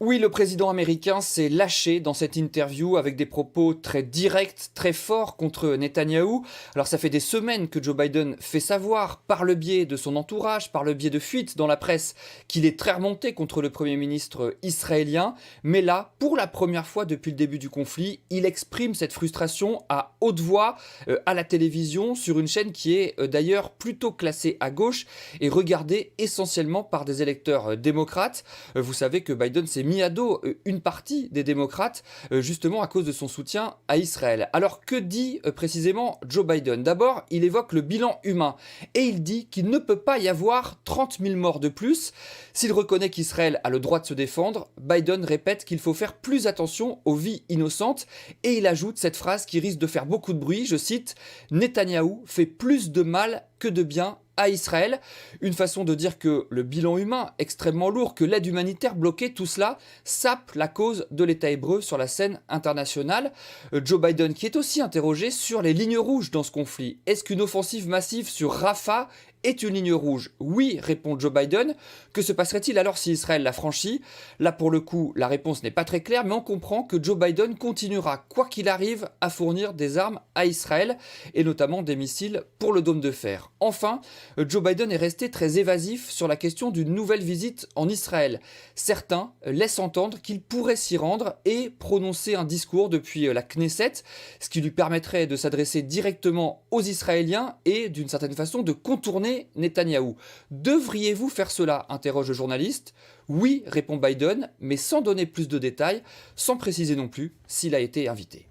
Oui, le président américain s'est lâché dans cette interview avec des propos très directs, très forts contre Netanyahou. Alors ça fait des semaines que Joe Biden fait savoir, par le biais de son entourage, par le biais de fuites dans la presse, qu'il est très remonté contre le Premier ministre israélien. Mais là, pour la première fois depuis le début du conflit, il exprime cette frustration à haute voix, à la télévision, sur une chaîne qui est d'ailleurs plutôt classée à gauche et regardée essentiellement par des électeurs démocrates. Vous savez que Biden s'est mis à dos une partie des démocrates, justement à cause de son soutien à Israël. Alors que dit précisément Joe Biden? D'abord, il évoque le bilan humain et il dit qu'il ne peut pas y avoir 30 000 morts de plus. S'il reconnaît qu'Israël a le droit de se défendre, Biden répète qu'il faut faire plus attention aux vies innocentes et il ajoute cette phrase qui risque de faire beaucoup de bruit, je cite: Netanyahou fait plus de mal que de bien à Israël. Une façon de dire que le bilan humain extrêmement lourd, que l'aide humanitaire bloquée, tout cela sape la cause de l'État hébreu sur la scène internationale. Joe Biden qui est aussi interrogé sur les lignes rouges dans ce conflit. Est-ce qu'une offensive massive sur Rafah est une ligne rouge? Oui, répond Joe Biden. Que se passerait-il alors si Israël la franchit? Là, pour le coup, la réponse n'est pas très claire, mais on comprend que Joe Biden continuera, quoi qu'il arrive, à fournir des armes à Israël, et notamment des missiles pour le dôme de fer. Enfin, Joe Biden est resté très évasif sur la question d'une nouvelle visite en Israël. Certains laissent entendre qu'il pourrait s'y rendre et prononcer un discours depuis la Knesset, ce qui lui permettrait de s'adresser directement aux Israéliens et, d'une certaine façon, de contourner Netanyahou. Devriez-vous faire cela? Interroge le journaliste. Oui, répond Biden, mais sans donner plus de détails, sans préciser non plus s'il a été invité.